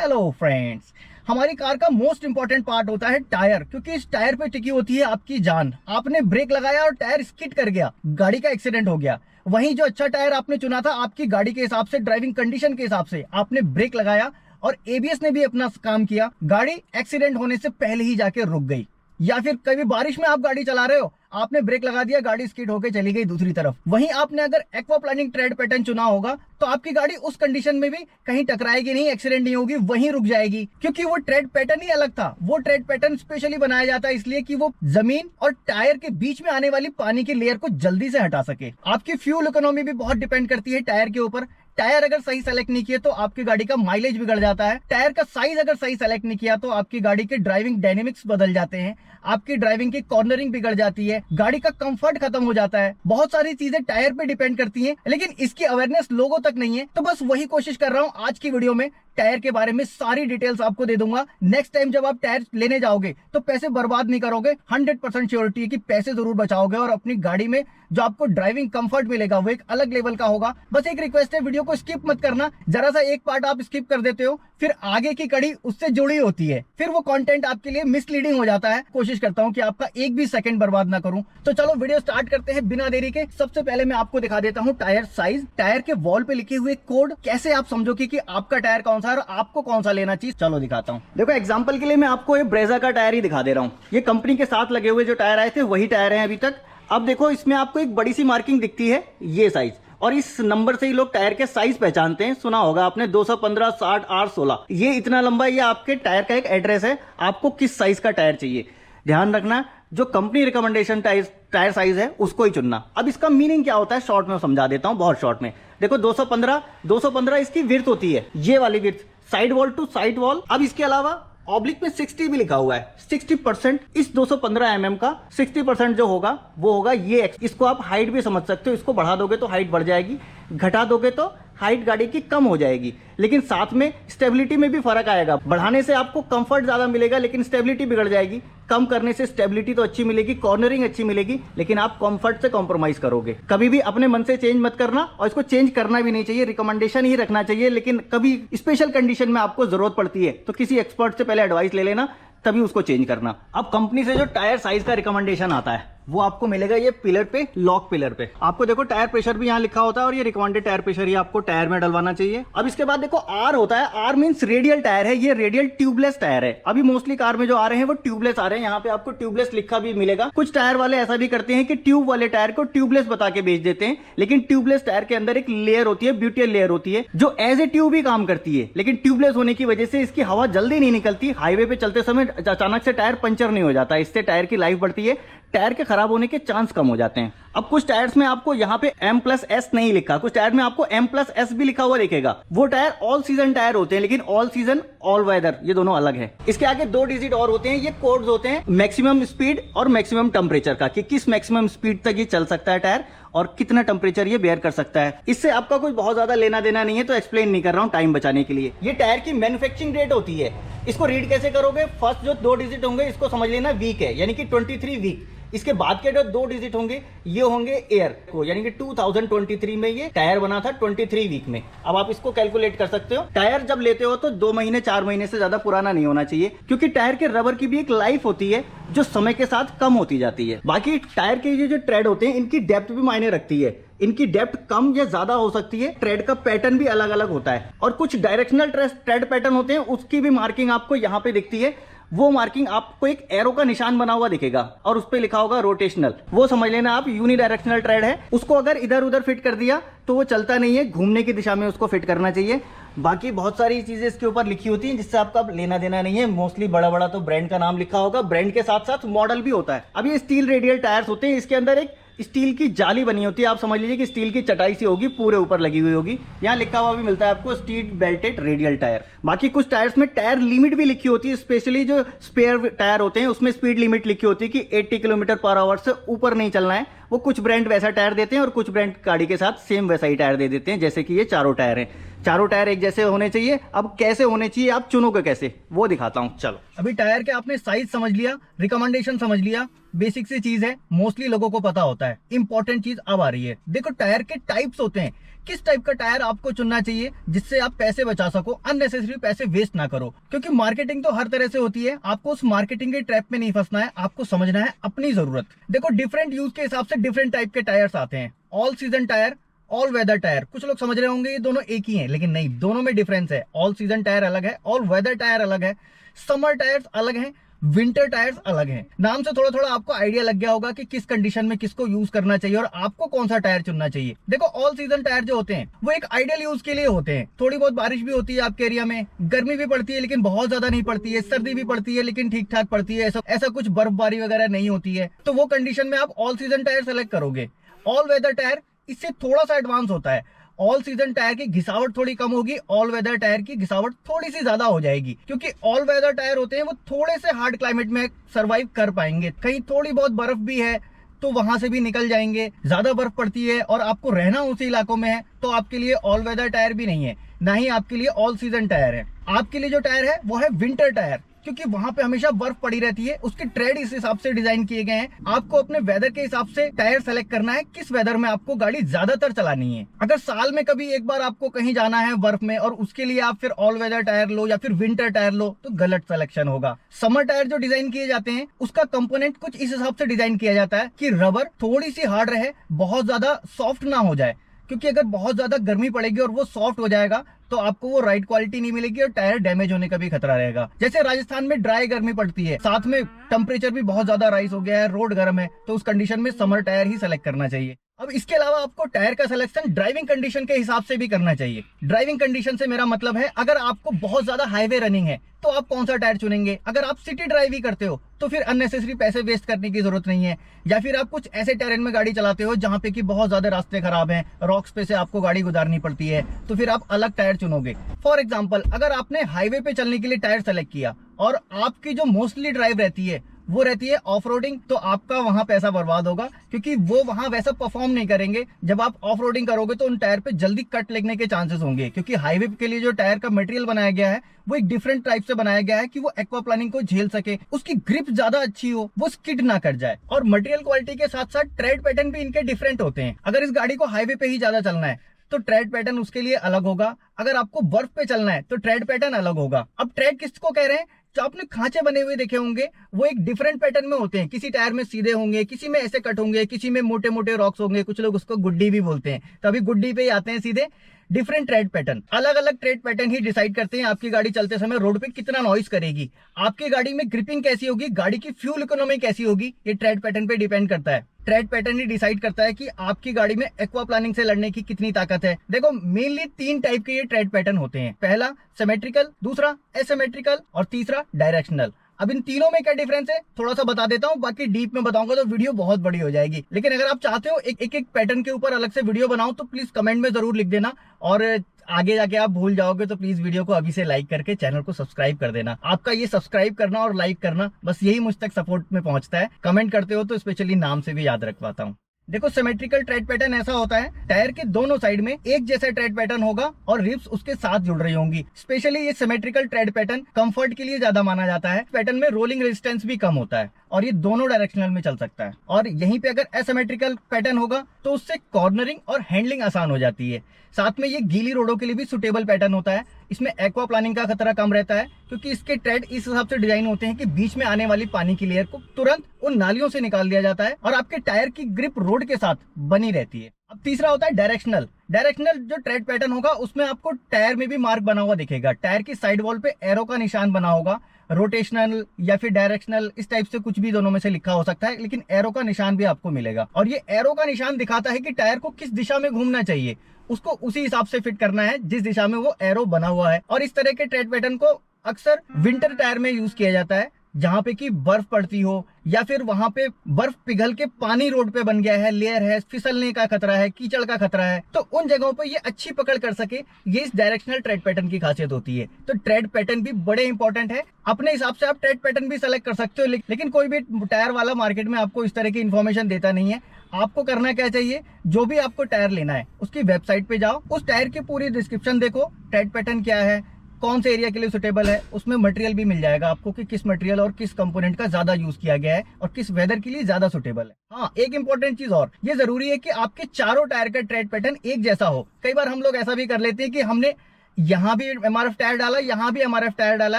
Hello friends. हमारी car का most important part होता है टायर, क्योंकि इस टायर पे टिकी होती है आपकी जान। आपने ब्रेक लगाया और टायर स्किड कर गया, गाड़ी का एक्सीडेंट हो गया। वहीं जो अच्छा टायर आपने चुना था आपकी गाड़ी के हिसाब से, ड्राइविंग कंडीशन के हिसाब से, आपने ब्रेक लगाया और एबीएस ने भी अपना काम किया, गाड़ी एक्सीडेंट होने से पहले ही जाके रुक गई। या फिर कभी बारिश में आप गाड़ी चला रहे हो, आपने ब्रेक लगा दिया, गाड़ी स्किड होकर चली गई दूसरी तरफ। वहीं आपने अगर एक्वाप्लानिंग ट्रेड पैटर्न चुना होगा तो आपकी गाड़ी उस कंडीशन में भी कहीं टकराएगी नहीं, एक्सीडेंट नहीं होगी, वहीं रुक जाएगी, क्योंकि वो ट्रेड पैटर्न ही अलग था। वो ट्रेड पैटर्न स्पेशली बनाया जाता है इसलिए कि वो जमीन और टायर के बीच में आने वाली पानी की लेयर को जल्दी से हटा सके। आपकी फ्यूल इकोनॉमी भी बहुत डिपेंड करती है टायर के ऊपर। टायर अगर सही सेलेक्ट नहीं किए तो आपकी गाड़ी का माइलेज बिगड़ जाता है। टायर का साइज अगर सही सेलेक्ट नहीं किया तो आपकी गाड़ी के ड्राइविंग डायनेमिक्स बदल जाते हैं, आपकी ड्राइविंग की कॉर्नरिंग बिगड़ जाती है, गाड़ी का कंफर्ट खत्म हो जाता है। बहुत सारी चीजें टायर पे डिपेंड करती हैं, लेकिन इसकी अवेयरनेस लोगों तक नहीं है। तो बस वही कोशिश कर रहा हूं आज की वीडियो में, टायर के बारे में सारी डिटेल्स आपको दे दूंगा। नेक्स्ट टाइम जब आप टायर लेने जाओगे तो पैसे बर्बाद नहीं करोगे, 100% श्योरिटी है कि पैसे जरूर बचाओगे और अपनी गाड़ी में जो आपको ड्राइविंग कंफर्ट मिलेगा वो एक अलग लेवल का होगा। बस एक रिक्वेस्ट है, वीडियो को स्किप मत करना। जरा सा एक पार्ट आप स्किप कर देते हो, फिर आगे की कड़ी उससे जुड़ी होती है, फिर वो कंटेंट आपके लिए मिसलीडिंग हो जाता है। कोशिश करता हूं कि आपका एक भी सेकंड बर्बाद ना करूं। तो चलो वीडियो स्टार्ट करते हैं बिना देरी के। सबसे पहले मैं आपको दिखा देता हूं टायर साइज, टायर के वॉल पे लिखे हुए कोड, कैसे आप समझोगे कि आपका टायर कौन सा है और आपको कौन सा लेना चाहिए। चलो दिखाता हूं। देखो एग्जांपल के लिए मैं आपको ये ब्रेजा का टायर ही दिखा दे रहा हूं। ये कंपनी के साथ लगे हुए जो टायर आए थे वही टायर हैं अभी तक। अब देखो इसमें आपको एक बड़ी सी मार्किंग दिखती है, ये साइज, और इस नंबर से ही लोग टायर के साइज पहचानते हैं। सुना होगा आपने 215, 60, 8, 16। ये इतना लंबा, ये आपके टायर का एक एड्रेस है, आपको किस साइज का टायर चाहिए। ध्यान रखना, जो कंपनी रिकमेंडेशन टायर साइज है उसको ही चुनना। अब इसका मीनिंग क्या होता है शॉर्ट में समझा देता हूं, बहुत शॉर्ट में। देखो 215 इसकी विड्थ होती है, ये वाली width, side wall to side wall. अब इसके अलावा ऑब्लिक में 60 भी लिखा हुआ है। 60% इस 215 mm का 60% जो होगा वो होगा ये। इसको आप हाइट भी समझ सकते हो, इसको बढ़ा दोगे तो हाइट बढ़ जाएगी, घटा दोगे तो हाइट गाड़ी की कम हो जाएगी। लेकिन साथ में स्टेबिलिटी में भी फर्क आएगा। बढ़ाने से आपको कंफर्ट ज्यादा मिलेगा लेकिन स्टेबिलिटी बिगड़ जाएगी, कम करने से स्टेबिलिटी तो अच्छी मिलेगी, कॉर्नरिंग अच्छी मिलेगी, लेकिन आप कंफर्ट से कॉम्प्रोमाइज करोगे। कभी भी अपने मन से चेंज मत करना, और इसको चेंज करना भी नहीं चाहिए, रिकमेंडेशन ही रखना चाहिए। लेकिन कभी स्पेशल कंडीशन में आपको जरूरत पड़ती है तो किसी एक्सपर्ट से पहले एडवाइस ले लेना, तभी उसको चेंज करना। अब कंपनी से जो टायर साइज का रिकमेंडेशन आता है वो आपको मिलेगा ये पिलर पे, लॉक पिलर पे। आपको देखो टायर प्रेशर भी यहाँ लिखा होता है और ये रिकमेंडेड टायर प्रेशर ही आपको टायर में डलवाना चाहिए। अब इसके बाद देखो आर होता है, आर मींस रेडियल टायर है, ये रेडियल ट्यूबलेस टायर है। अभी मोस्टली कार में जो आ रहे हैं वो ट्यूबलेस आ रहे हैं, यहाँ पे आपको ट्यूबलेस लिखा भी मिलेगा। कुछ टायर वाले ऐसा भी करते हैं कि ट्यूब वाले टायर को ट्यूबलेस बता के बेच देते हैं, लेकिन ट्यूबलेस टायर के अंदर एक लेयर होती है, ब्यूटेल लेयर होती है, जो एज ए ट्यूब ही काम करती है। लेकिन ट्यूबलेस होने की वजह से इसकी हवा जल्दी नहीं निकलती, हाईवे पे चलते समय अचानक से टायर पंचर नहीं हो जाता, इससे टायर की लाइफ बढ़ती है, टायर के खराब होने के चांस कम हो जाते हैं। अब कुछ टायर्स में आपको यहाँ पे M+S नहीं लिखा, कुछ टायर में आपको M+S भी लिखा हुआ दिखेगा। वो टायर ऑल सीजन टायर होते हैं, लेकिन ऑल सीजन ऑल वेदर ये दोनों अलग है। इसके आगे 2 डिजिट और होते हैं, ये कोड्स होते हैं मैक्सिमम स्पीड और मैक्सिमम टेम्परेचर का, कि किस मैक्सिमम स्पीड तक ये चल सकता है टायर और कितना टेम्परेचर ये बेयर कर सकता है। इससे आपका कुछ बहुत ज्यादा लेना देना नहीं है, तो एक्सप्लेन नहीं कर रहा हूं टाइम बचाने के लिए। ये टायर की मैन्युफैक्चरिंग डेट होती है, इसको रीड कैसे करोगे। फर्स्ट जो 2 डिजिट होंगे इसको समझ लेना वीक है, यानी कि 23 वीक। इसके बाद के जो 2 डिजिट होंगे ये होंगे ईयर को, यानी कि 2023 में ये टायर बना था 23 वीक में। अब आप इसको कैलकुलेट कर सकते हो। टायर जब लेते हो तो 2 महीने 4 महीने से ज्यादा पुराना नहीं होना चाहिए, क्योंकि टायर के रबर की भी एक लाइफ होती है जो समय के साथ कम होती जाती है। बाकी टायर के ये जो ट्रेड होते हैं इनकी डेप्थ भी मायने रखती है, इनकी डेप्थ कम या ज्यादा हो सकती है। ट्रेड का पैटर्न भी अलग अलग होता है, और कुछ डायरेक्शनल ट्रेड पैटर्न होते हैं, उसकी भी मार्किंग आपको यहाँ पे दिखती है। वो मार्किंग आपको एक एरो का निशान बना हुआ दिखेगा और उस पे लिखा होगा रोटेशनल, वो समझ लेना आप यूनि डायरेक्शनल ट्रेड है। उसको अगर इधर उधर फिट कर दिया तो वो चलता नहीं है, घूमने की दिशा में उसको फिट करना चाहिए। बाकी बहुत सारी चीजें इसके ऊपर लिखी होती हैं जिससे आपका लेना देना नहीं है। मोस्टली बड़ा बड़ा तो ब्रांड का नाम लिखा होगा, ब्रांड के साथ साथ मॉडल भी होता है। अब ये स्टील रेडियल टायर्स होते हैं, इसके अंदर एक स्टील की जाली बनी होती है, आप समझ लीजिए कि स्टील की चटाई सी होगी, पूरे ऊपर लगी हुई होगी। यहाँ लिखा हुआ भी मिलता है आपको स्टील बेल्टेड रेडियल टायर। बाकी कुछ टायर्स में टायर लिमिट भी लिखी होती है, स्पेशली जो स्पेयर टायर होते हैं उसमें स्पीड लिमिट लिखी होती है कि 80 किलोमीटर/आवर से ऊपर नहीं चलना है। वो कुछ ब्रांड वैसा टायर देते हैं और कुछ ब्रांड गाड़ी के साथ सेम वैसा ही टायर दे देते हैं, जैसे कि ये चारों टायर हैं। चारों टायर एक जैसे होने चाहिए। अब कैसे होने चाहिए, आप चुनोगे कैसे, वो दिखाता हूँ। चलो, अभी टायर के आपने साइज समझ लिया, रिकमेंडेशन समझ लिया, बेसिक सी चीज है, मोस्टली लोगों को पता होता है। इंपॉर्टेंट चीज अब आ रही है। देखो, टायर के टाइप्स होते हैं, किस टाइप का टायर आपको चुनना चाहिए जिससे आप पैसे बचा सको, अननेसेसरी पैसे वेस्ट ना करो। क्योंकि मार्केटिंग तो हर तरह से होती है, आपको उस मार्केटिंग के ट्रैप में नहीं फंसना है, आपको समझना है अपनी जरूरत। देखो, डिफरेंट यूज के हिसाब से डिफरेंट टाइप के टायर्स आते हैं। All season tyre, all weather tyre. कुछ लोग समझ रहे होंगे ये दोनों एक ही हैं, लेकिन नहीं, दोनों में डिफरेंस है। ऑल सीजन टायर अलग है, ऑल वेदर टायर अलग है, समर टायर्स अलग हैं, विंटर टायर्स अलग हैं। नाम से थोड़ा थोड़ा आपको आइडिया लग गया होगा कि किस कंडीशन में किसको यूज करना चाहिए और आपको कौन सा टायर चुनना चाहिए। देखो, ऑल सीजन टायर जो होते हैं वो एक आइडियल यूज के लिए होते हैं। थोड़ी बहुत बारिश भी होती है आपके एरिया में, गर्मी भी पड़ती है लेकिन बहुत ज्यादा नहीं पड़ती है, सर्दी भी पड़ती है लेकिन ठीक ठाक पड़ती है, ऐसा कुछ बर्फबारी वगैरह नहीं होती है, तो वो कंडीशन में आप ऑल सीजन टायर सेलेक्ट करोगे। ऑल वेदर टायर इससे थोड़ा सा एडवांस होता है। ऑल सीजन टायर की घिसावट थोड़ी कम होगी, ऑल वेदर टायर की घिसावट थोड़ी सी ज्यादा हो जाएगी, क्योंकि ऑल वेदर टायर होते हैं वो थोड़े से हार्ड क्लाइमेट में सरवाइव कर पाएंगे। कहीं थोड़ी बहुत बर्फ भी है तो वहां से भी निकल जाएंगे। ज्यादा बर्फ पड़ती है और आपको रहना उसी इलाकों में है तो आपके लिए ऑल वेदर टायर भी नहीं है, ना ही आपके लिए ऑल सीजन टायर है। आपके लिए जो टायर है वो है विंटर टायर, क्योंकि वहां पे हमेशा बर्फ पड़ी रहती है। उसके ट्रेड इस हिसाब से डिजाइन किए गए हैं। आपको अपने वेदर के हिसाब से टायर सेलेक्ट करना है, किस वेदर में आपको गाड़ी ज्यादातर चलानी है। अगर साल में कभी एक बार आपको कहीं जाना है बर्फ में और उसके लिए आप फिर ऑल वेदर टायर लो या फिर विंटर टायर लो तो गलत सिलेक्शन होगा। समर टायर जो डिजाइन किए जाते हैं उसका कंपोनेंट कुछ इस हिसाब से डिजाइन किया जाता है कि रबर थोड़ी सी हार्ड रहे, बहुत ज्यादा सॉफ्ट ना हो जाए, क्योंकि अगर बहुत ज्यादा गर्मी पड़ेगी और वो सॉफ्ट हो जाएगा तो आपको वो राइट क्वालिटी नहीं मिलेगी और टायर डैमेज होने का भी खतरा रहेगा। जैसे राजस्थान में ड्राई गर्मी पड़ती है, साथ में टेम्परेचर भी बहुत ज्यादा राइज हो गया है, रोड गर्म है, तो उस कंडीशन में समर टायर ही सेलेक्ट करना चाहिए। अब इसके अलावा आपको टायर का सिलेक्शन ड्राइविंग कंडीशन के हिसाब से भी करना चाहिए। ड्राइविंग कंडीशन से मेरा मतलब है, अगर आपको बहुत ज्यादा हाईवे रनिंग है तो आप कौन सा टायर चुनेंगे। अगर आप सिटी ड्राइव ही करते हो तो फिर अननेसेसरी पैसे वेस्ट करने की जरूरत नहीं है। या फिर आप कुछ ऐसे टेरेन में गाड़ी चलाते हो जहां पे कि बहुत ज्यादा रास्ते खराब हैं, रॉक्स पे से आपको गाड़ी गुजारनी पड़ती है, तो फिर आप अलग टायर चुनोगे। फॉर एग्जाम्पल, अगर आपने हाईवे पे चलने के लिए टायर सेलेक्ट किया और आपकी जो मोस्टली ड्राइव रहती है वो रहती है ऑफ रोडिंग, तो आपका वहां पैसा बर्बाद होगा, क्योंकि वो वहां वैसा परफॉर्म नहीं करेंगे। जब आप ऑफ रोडिंग करोगे तो उन टायर पे जल्दी कट लगने के चांसेस होंगे, क्योंकि हाईवे के लिए जो टायर का मटेरियल बनाया गया है वो एक डिफरेंट टाइप से बनाया गया है कि वो एक्वाप्लानिंग को झेल सके, उसकी ग्रिप ज्यादा अच्छी हो, वो स्किड ना कर जाए। और मटेरियल क्वालिटी के साथ साथ ट्रेड पैटर्न भी इनके डिफरेंट होते हैं। अगर इस गाड़ी को हाईवे पे ही ज्यादा चलना है तो ट्रेड पैटर्न उसके लिए अलग होगा, अगर आपको बर्फ पे चलना है तो ट्रेड पैटर्न अलग होगा। अब ट्रेड किसको कह रहे हैं, जो आपने खांचे बने हुए देखे होंगे वो एक डिफरेंट पैटर्न में होते हैं। किसी टायर में सीधे होंगे, किसी में ऐसे कट होंगे, किसी में मोटे मोटे रॉक्स होंगे, कुछ लोग उसको गुड्डी भी बोलते हैं, तो अभी गुड्डी पे ही आते हैं सीधे। डिफरेंट ट्रेड पैटर्न, अलग अलग ट्रेड पैटर्न ही डिसाइड करते हैं आपकी गाड़ी चलते समय रोड पे कितना नॉइस करेगी, आपकी गाड़ी में ग्रिपिंग कैसी होगी, गाड़ी की फ्यूल इकोनॉमी कैसी होगी, ये ट्रेड पैटर्न पे डिपेंड करता है। ट्रेड पैटर्न ही डिसाइड करता है कि आपकी गाड़ी में एक्वा प्लानिंग से लड़ने की कितनी ताकत है। देखो, मेनली 3 टाइप के ये ट्रेड पैटर्न होते हैं। पहला सिमेट्रिकल, दूसरा एसिमेट्रिकल और तीसरा डायरेक्शनल। अब इन तीनों में क्या डिफरेंस है थोड़ा सा बता देता हूं, बाकी डीप में बताऊंगा तो वीडियो बहुत बड़ी हो जाएगी। लेकिन अगर आप चाहते हो एक पैटर्न के ऊपर अलग से वीडियो बनाऊं तो प्लीज कमेंट में जरूर लिख देना, और आगे जाके आप भूल जाओगे तो प्लीज वीडियो को अभी से लाइक करके चैनल को सब्सक्राइब कर देना। आपका ये सब्सक्राइब करना और लाइक करना, बस यही मुझ तक सपोर्ट में पहुंचता है। कमेंट करते हो तो स्पेशली नाम से भी याद रख पाता हूँ। देखो, सिमेट्रिकल ट्रेड पैटर्न ऐसा होता है, टायर के दोनों साइड में एक जैसा ट्रेड पैटर्न होगा और रिब्स उसके साथ जुड़ रही होंगी। स्पेशली ये सिमेट्रिकल ट्रेड पैटर्न कंफर्ट के लिए ज्यादा माना जाता है। पैटर्न में रोलिंग रेजिस्टेंस भी कम होता है और ये दोनों डायरेक्शनल में चल सकता है। और यहीं पे अगर एसिमेट्रिकल पैटर्न होगा तो उससे कॉर्नरिंग और हैंडलिंग आसान हो जाती है। साथ में ये गीली रोडों के लिए भी सुटेबल पैटर्न होता है। इसमें एक्वा प्लानिंग का खतरा कम रहता है, क्योंकि इसके ट्रेड इस हिसाब से डिजाइन होते हैं कि बीच में आने वाली पानी की लेयर को तुरंत उन नालियों से निकाल दिया जाता है और आपके टायर की ग्रिप रोड के साथ बनी रहती है। अब तीसरा होता है डायरेक्शनल। डायरेक्शनल जो ट्रेड पैटर्न होगा उसमें आपको टायर में भी मार्क बना हुआ दिखेगा। टायर की साइड वॉल पे एरो का निशान बना होगा, रोटेशनल या फिर डायरेक्शनल, इस टाइप से कुछ भी दोनों में से लिखा हो सकता है, लेकिन एरो का निशान भी आपको मिलेगा। और ये एरो का निशान दिखाता है कि टायर को किस दिशा में घूमना चाहिए, उसको उसी हिसाब से फिट करना है जिस दिशा में वो एरो बना हुआ है। और इस तरह के ट्रेड पैटर्न को अक्सर विंटर टायर में यूज किया जाता है, जहां पे कि बर्फ पड़ती हो या फिर वहां पे बर्फ पिघल के पानी रोड पे बन गया है, लेयर है, फिसलने का खतरा है, कीचड़ का खतरा है, तो उन जगहों पे ये अच्छी पकड़ कर सके, ये इस डायरेक्शनल ट्रेड पैटर्न की खासियत होती है। तो ट्रेड पैटर्न भी बड़े इंपॉर्टेंट है। अपने हिसाब से आप ट्रेड पैटर्न भी सेलेक्ट कर सकते हो, लेकिन कोई भी टायर वाला मार्केट में आपको इस तरह की इंफॉर्मेशन देता नहीं है। आपको करना क्या चाहिए, जो भी आपको टायर लेना है उसकी वेबसाइट पे जाओ, उस टायर की पूरी डिस्क्रिप्शन देखो, ट्रेड पैटर्न क्या है, कौन से एरिया के लिए सुटेबल है, उसमें मटेरियल भी मिल जाएगा आपको कि किस मटेरियल और किस कंपोनेंट का ज्यादा यूज किया गया है और किस वेदर के लिए ज्यादा सुटेबल है। हाँ, एक इंपॉर्टेंट चीज और, ये जरूरी है कि आपके चारों टायर का ट्रेड पैटर्न एक जैसा हो। कई बार हम लोग ऐसा भी कर लेते हैं कि हमने यहाँ भी एमआरएफ टायर डाला, यहाँ भी एमआरएफ टायर डाला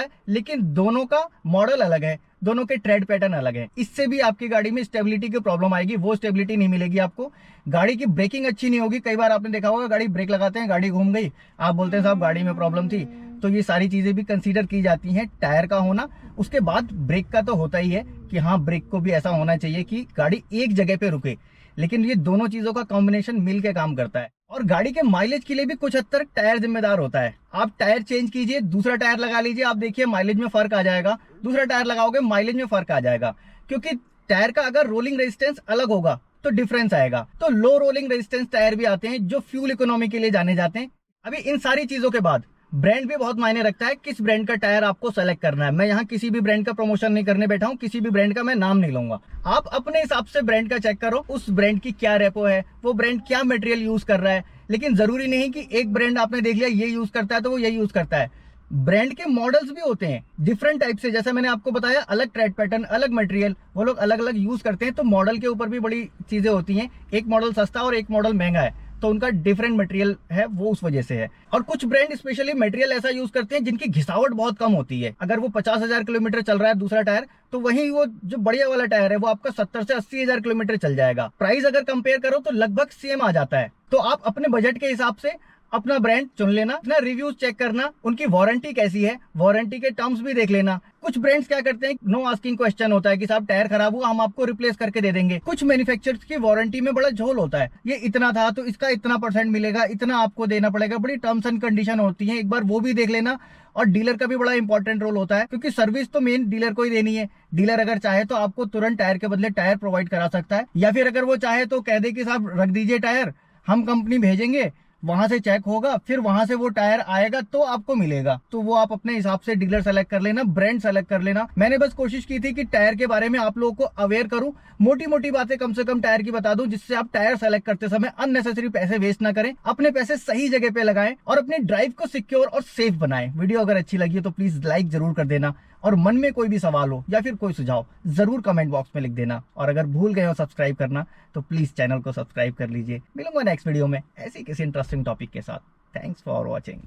है, लेकिन दोनों का मॉडल अलग है, दोनों के ट्रेड पैटर्न अलग है। इससे भी आपकी गाड़ी में स्टेबिलिटी की प्रॉब्लम आएगी, वो स्टेबिलिटी नहीं मिलेगी आपको, गाड़ी की ब्रेकिंग अच्छी नहीं होगी। कई बार आपने देखा होगा गाड़ी ब्रेक लगाते हैं, गाड़ी घूम गई, आप बोलते हैं साहब गाड़ी में प्रॉब्लम थी। तो ये सारी चीजें भी कंसीडर की जाती हैं, टायर का होना, उसके बाद ब्रेक का तो होता ही है कि हाँ ब्रेक को भी ऐसा होना चाहिए कि गाड़ी एक जगह पे रुके, लेकिन ये दोनों चीजों का कॉम्बिनेशन मिल के काम करता है। और गाड़ी के माइलेज के लिए भी कुछ हद तक टायर जिम्मेदार होता है। आप टायर चेंज कीजिए, दूसरा टायर लगा लीजिए, आप देखिए माइलेज में फर्क आ जाएगा, दूसरा टायर लगाओगे माइलेज में फर्क आ जाएगा, क्योंकि टायर का अगर रोलिंग रेजिस्टेंस अलग होगा तो डिफरेंस आएगा। तो लो रोलिंग रेजिस्टेंस टायर भी आते हैं जो फ्यूल इकोनॉमी के लिए जाने जाते हैं। अभी इन सारी चीजों के बाद ब्रांड भी बहुत मायने रखता है, किस ब्रांड का टायर आपको सेलेक्ट करना है। मैं यहाँ किसी भी ब्रांड का प्रमोशन नहीं करने बैठा हूँ, किसी भी ब्रांड का मैं नाम नहीं लूंगा। आप अपने हिसाब से ब्रांड का चेक करो, उस ब्रांड की क्या रेपो है, वो ब्रांड क्या मटेरियल यूज कर रहा है। लेकिन जरूरी नहीं कि एक ब्रांड आपने देख लिया ये यूज करता है तो वो यही यूज करता है। ब्रांड के मॉडल्स भी होते हैं डिफरेंट टाइप से, जैसे मैंने आपको बताया अलग ट्रेड पैटर्न, अलग मटेरियल, वो लोग अलग अलग यूज करते हैं। तो मॉडल के ऊपर भी बड़ी चीजें होती हैं, एक मॉडल सस्ता और एक मॉडल महंगा है, तो उनका डिफरेंट मटेरियल है, वो उस वजह से है। और कुछ ब्रांड स्पेशली मटेरियल ऐसा यूज करते हैं जिनकी घिसावट बहुत कम होती है। अगर वो 50,000 किलोमीटर चल रहा है दूसरा टायर, तो वहीं वो जो बढ़िया वाला टायर है वो आपका 70 से 80,000 किलोमीटर चल जाएगा। प्राइस अगर कंपेयर करो तो लगभग सेम आ जाता है। तो आप अपने बजट के हिसाब से अपना ब्रांड चुन लेना, अपना रिव्यूज चेक करना, उनकी वारंटी कैसी है, वारंटी के टर्म्स भी देख लेना। कुछ ब्रांड्स क्या करते हैं, नो आस्किंग क्वेश्चन होता है कि साहब टायर खराब हुआ हम आपको रिप्लेस करके दे देंगे। कुछ मैन्युफैक्चरर्स की वारंटी में बड़ा झोल होता है, ये इतना था तो इसका इतना % मिलेगा, इतना आपको देना पड़ेगा, बड़ी टर्म्स एंड कंडीशन होती है, एक बार वो भी देख लेना। और डीलर का भी बड़ा इंपॉर्टेंट रोल होता है, क्योंकि सर्विस तो मेन डीलर को ही देनी है। डीलर अगर चाहे तो आपको तुरंत टायर के बदले टायर प्रोवाइड करा सकता है, या फिर अगर वो चाहे तो कह दे कि साहब रख दीजिए टायर, हम कंपनी भेजेंगे, वहां से चेक होगा, फिर वहां से वो टायर आएगा तो आपको मिलेगा। तो वो आप अपने हिसाब से डीलर सेलेक्ट कर लेना, ब्रांड सेलेक्ट कर लेना। मैंने बस कोशिश की थी कि टायर के बारे में आप लोगों को अवेयर करूं, मोटी मोटी बातें कम से कम टायर की बता दूं, जिससे आप टायर सेलेक्ट करते समय अननेसेसरी पैसे वेस्ट ना करें, अपने पैसे सही जगह पे लगाएं और अपनी ड्राइव को सिक्योर और सेफ बनाएं। वीडियो अगर अच्छी लगी है तो प्लीज लाइक जरूर कर देना, और मन में कोई भी सवाल हो या फिर कोई सुझाव जरूर कमेंट बॉक्स में लिख देना। और अगर भूल गए हो सब्सक्राइब करना तो प्लीज चैनल को सब्सक्राइब कर लीजिए। मिलूंगा नेक्स्ट वीडियो में ऐसे किसी इंटरेस्टिंग टॉपिक के साथ। Thanks for watching.